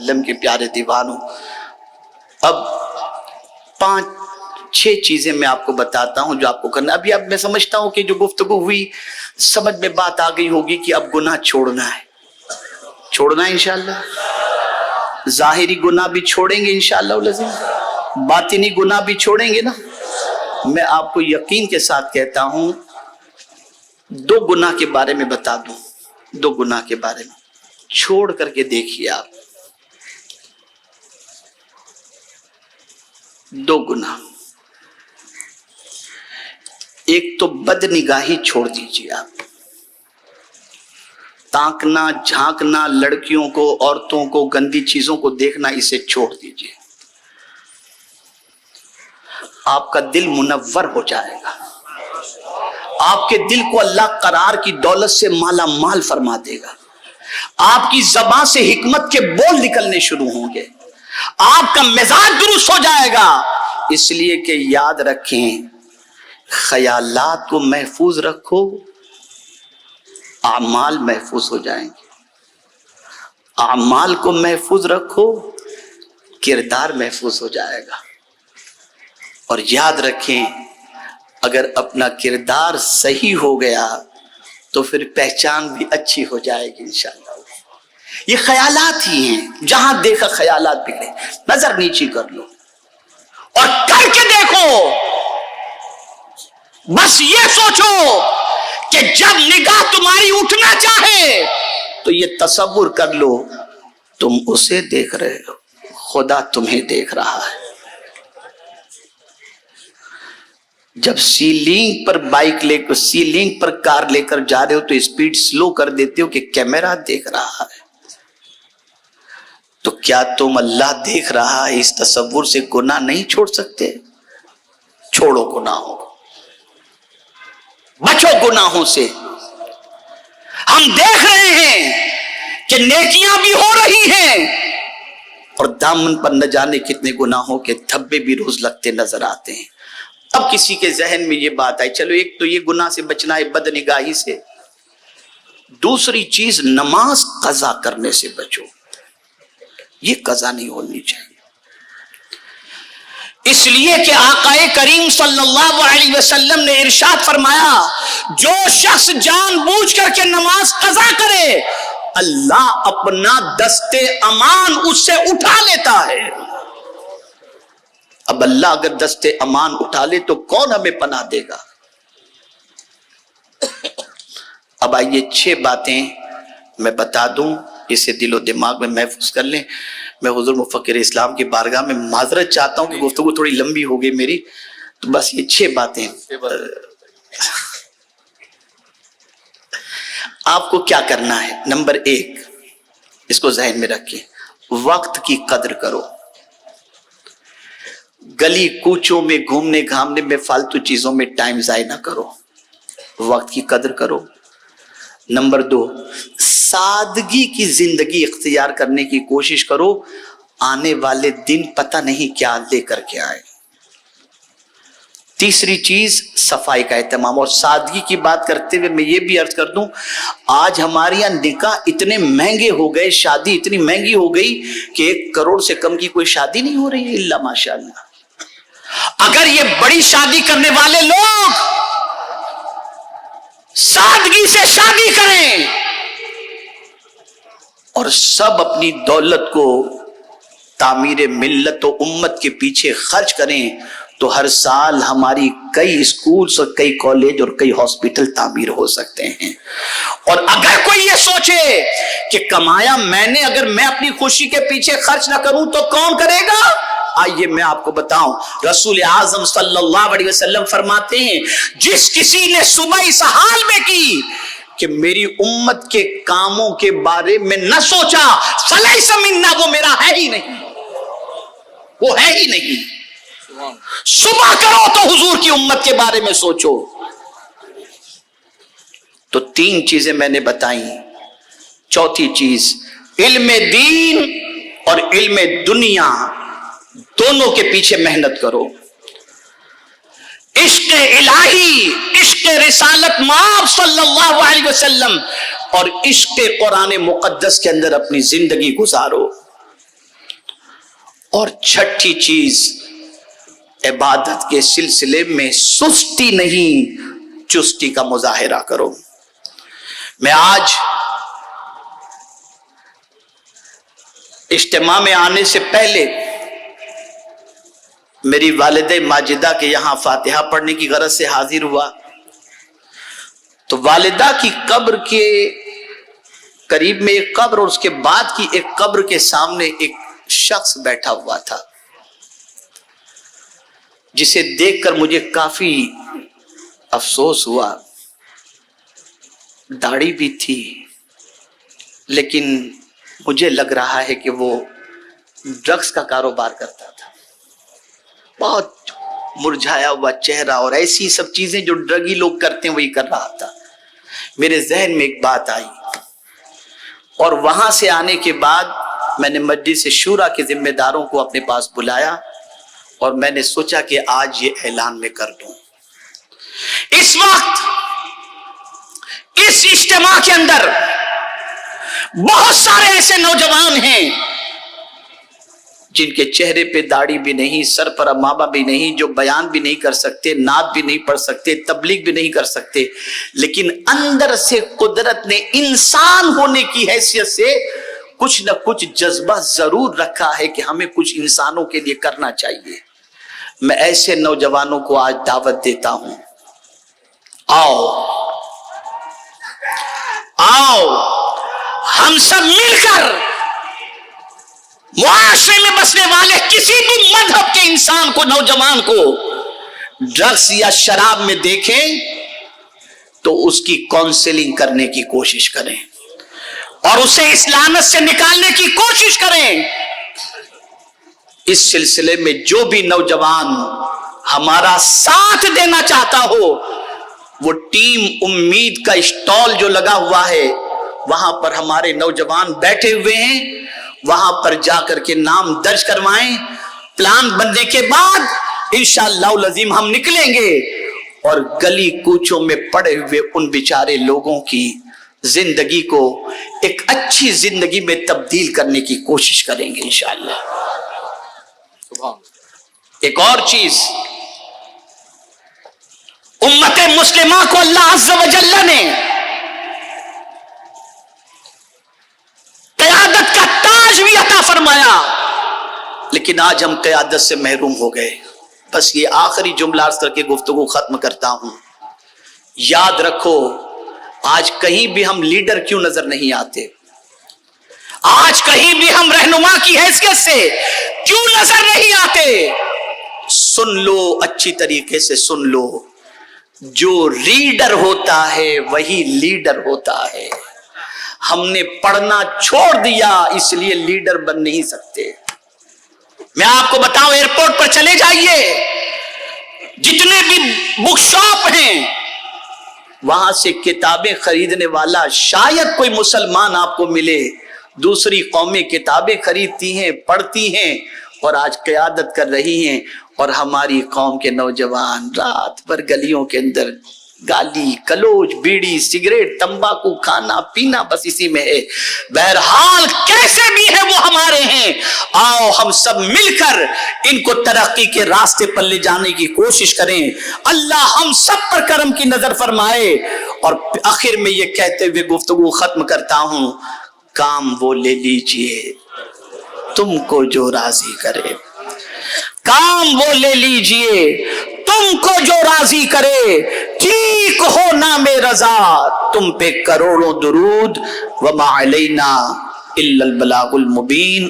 वसल्लम के प्यारे दीवानों, अब 5-6 चीजें मैं आपको बताता हूं जो आपको करना। अभी अब मैं समझता हूं कि जो गुफ्तगू हुई समझ में बात आ गई होगी कि अब गुनाह छोड़ना है इंशाअल्लाह। ज़ाहिरी गुनाह भी छोड़ेंगे इंशाअल्लाह, बातिनी गुनाह भी छोड़ेंगे ना। मैं आपको यकीन के साथ कहता हूं 2 गुनाह के बारे में बता दूं, 2 गुनाह के बारे में छोड़ करके देखिए आप। 2 गुनाह। एक तो बदनिगाही छोड़ दीजिए आप, ताकना झांकना, लड़कियों को, औरतों को, गंदी चीजों को देखना, इसे छोड़ दीजिए। आपका दिल मुनव्वर हो जाएगा, आपके दिल को अल्लाह करार की दौलत से माला माल फरमा देगा। आपकी ज़बान से हिकमत के बोल निकलने शुरू होंगे, आपका मिजाज दुरुस्त हो जाएगा। इसलिए कि याद रखें, ख्यालात को महफूज रखो, आमाल महफूज हो जाएंगे। आमाल को महफूज रखो, किरदार महफूज हो जाएगा। और याद रखें, अगर अपना किरदार सही हो गया तो फिर पहचान भी अच्छी हो जाएगी इंशाअल्लाह। ये ख्यालात ही हैं, जहां देखा ख्यालात बिगड़े, नजर नीची कर लो और करके देखो। बस ये सोचो कि जब निगाह तुम्हारी उठना चाहे तो ये तसव्वुर कर लो, तुम उसे देख रहे हो, खुदा तुम्हें देख रहा है। जब सीलिंग पर बाइक लेकर, सीलिंग पर कार लेकर जा रहे हो तो स्पीड स्लो कर देते हो कि कैमरा देख रहा है। तो क्या तुम अल्लाह देख रहा है इस तसव्वुर से गुनाह नहीं छोड़ सकते? छोड़ो गुनाहों को, बचो गुनाहों से। हम देख रहे हैं कि नेकियां भी हो रही हैं और दामन पर न जाने कितने गुनाहों के धब्बे भी रोज लगते नजर आते हैं। अब किसी के जहन में ये बात आई, चलो एक तो ये गुनाह से बचना है, बदनिगाही से। दूसरी चीज, नमाज कज़ा करने से बचो, ये कज़ा नहीं होनी चाहिए। इसलिए कि आकाए करीम सल्लल्लाहु अलैहि वसल्लम ने इरशाद फरमाया, जो शख्स जानबूझ करके नमाज कज़ा करे, अल्लाह अपना दस्ते अमान उससे उठा लेता है। अब अल्लाह अगर दस्ते अमान उठा ले तो कौन हमें पनाह देगा? अब आइए 6 बातें मैं बता दूं, इसे दिलो दिमाग में महफूज कर लें। मैं हुजूर मुफक्किर इस्लाम की बारगाह में माजरत चाहता हूं कि गुफ्तगू थोड़ी लंबी हो गई मेरी, तो बस ये 6 बातें। आपको क्या करना है? नंबर 1, इसको जहन में रखिए, वक्त की कदर करो। गली कूचों में घूमने घामने में, फालतू चीजों में टाइम जाया ना करो, वक्त की कदर करो। नंबर 2, सादगी की जिंदगी इख्तियार करने की कोशिश करो, आने वाले दिन पता नहीं क्या लेकर के आए। तीसरी चीज, सफाई का एहतमाम। और सादगी की बात करते हुए मैं ये भी अर्ज कर दूं, आज हमारे यहाँ निकाह इतने महंगे हो गए, शादी इतनी महंगी हो गई कि 1 करोड़ से कम की कोई शादी नहीं हो रही है, इल्ला माशाअल्लाह। अगर ये बड़ी शादी करने वाले लोग सादगी से शादी करें और सब अपनी दौलत को तामीर मिल्लत और उम्मत के पीछे खर्च करें, तो हर साल हमारी कई स्कूल्स और कई कॉलेज और कई हॉस्पिटल तामीर हो सकते हैं। और अगर कोई ये सोचे कि कमाया मैंने, अगर मैं अपनी खुशी के पीछे खर्च ना करूं तो कौन करेगा? आइए मैं आपको बताऊं, रसूल आजम सल्लल्लाहु अलैहि वसल्लम फरमाते हैं, जिस किसी ने सुबह इस हाल में की कि मेरी उम्मत के कामों के बारे में न सोचा, फलैसा मिन्ना, वो मेरा है ही नहीं, वो है ही नहीं। सुबह करो तो हुजूर की उम्मत के बारे में सोचो। तो 3 चीजें मैंने बताई। चौथी चीज, इल्म दीन और इल्म दुनिया दोनों के पीछे मेहनत करो। इश्क इलाही, इश्क रिसालत माब सल्लल्लाहु अलैहि वसल्लम और इश्क कुरान मुकद्दस के अंदर अपनी जिंदगी गुजारो। اور چھٹی چیز، عبادت کے سلسلے میں سستی نہیں، چستی کا مظاہرہ کرو۔ میں آج اجتماع میں آنے سے پہلے میری والدہ ماجدہ کے یہاں فاتحہ پڑھنے کی غرض سے حاضر ہوا، تو والدہ کی قبر کے قریب میں ایک قبر اور اس کے بعد کی ایک قبر کے سامنے ایک شخص بیٹھا ہوا تھا، جسے دیکھ کر مجھے کافی افسوس ہوا۔ داڑھی بھی تھی، لیکن مجھے لگ رہا ہے کہ وہ ڈرگس کا کاروبار کرتا تھا۔ بہت مرجھایا ہوا چہرہ اور ایسی سب چیزیں جو ڈرگی لوگ کرتے ہیں وہی کر رہا تھا۔ میرے ذہن میں ایک بات آئی، اور وہاں سے آنے کے بعد میں نے مجلس شورا کے ذمہ داروں کو اپنے پاس بلایا اور میں نے سوچا کہ آج یہ اعلان میں کر دوں۔ اس وقت اس اجتماع کے اندر بہت سارے ایسے نوجوان ہیں جن کے چہرے پہ داڑھی بھی نہیں، سر پر امامہ بھی نہیں، جو بیان بھی نہیں کر سکتے، نعت بھی نہیں پڑھ سکتے، تبلیغ بھی نہیں کر سکتے، لیکن اندر سے قدرت نے انسان ہونے کی حیثیت سے کچھ نہ کچھ جذبہ ضرور رکھا ہے کہ ہمیں کچھ انسانوں کے لیے کرنا چاہیے۔ میں ایسے نوجوانوں کو آج دعوت دیتا ہوں، آؤ ہم سب مل کر معاشرے میں بسنے والے کسی بھی مذہب کے انسان کو، نوجوان کو ڈرگس یا شراب میں دیکھیں تو اس کی کاؤنسلنگ کرنے کی کوشش کریں اور اسے اس لعنت سے نکالنے کی کوشش کریں۔ اس سلسلے میں جو بھی نوجوان ہمارا ساتھ دینا چاہتا ہو، وہ ٹیم امید کا اسٹال جو لگا ہوا ہے وہاں پر ہمارے نوجوان بیٹھے ہوئے ہیں، وہاں پر جا کر کے نام درج کروائیں۔ پلان بننے کے بعد انشاءاللہ العظیم ہم نکلیں گے اور گلی کوچوں میں پڑے ہوئے ان بیچارے لوگوں کی زندگی کو ایک اچھی زندگی میں تبدیل کرنے کی کوشش کریں گے انشاءاللہ۔ ایک اور چیز، امت مسلمہ کو اللہ عز و جل نے قیادت کا تاج بھی عطا فرمایا، لیکن آج ہم قیادت سے محروم ہو گئے۔ بس یہ آخری جملہ عرض کر کے گفتگو ختم کرتا ہوں۔ یاد رکھو، آج کہیں بھی ہم لیڈر کیوں نظر نہیں آتے؟ آج کہیں بھی ہم رہنما کی حیثیت سے کیوں نظر نہیں آتے؟ سن لو، اچھی طریقے سے سن لو، جو ریڈر ہوتا ہے وہی لیڈر ہوتا ہے۔ ہم نے پڑھنا چھوڑ دیا، اس لیے لیڈر بن نہیں سکتے۔ میں آپ کو بتاؤں، ایئرپورٹ پر چلے جائیے، جتنے بھی بک شاپ ہیں وہاں سے کتابیں خریدنے والا شاید کوئی مسلمان آپ کو ملے۔ دوسری قومیں کتابیں خریدتی ہیں، پڑھتی ہیں اور آج قیادت کر رہی ہیں، اور ہماری قوم کے نوجوان رات بھر گلیوں کے اندر گالی کلوچ، بیڑی سگریٹ تمباکو کھانا پینا بس اسی میں ہے۔ بہرحال کیسے بھی ہے وہ ہمارے ہیں، آؤ ہم سب مل کر ان کو ترقی کے راستے پر لے جانے کی کوشش کریں۔ اللہ ہم سب پر کرم کی نظر فرمائے۔ اور آخر میں یہ کہتے ہوئے گفتگو ختم کرتا ہوں، کام وہ لے لیجئے تم کو جو راضی کرے، کام وہ لے لیجئے تم کو جو راضی کرے، ٹھیک ہو نام رضا تم پہ کروڑوں درود، وما علینا الا البلاغ المبین۔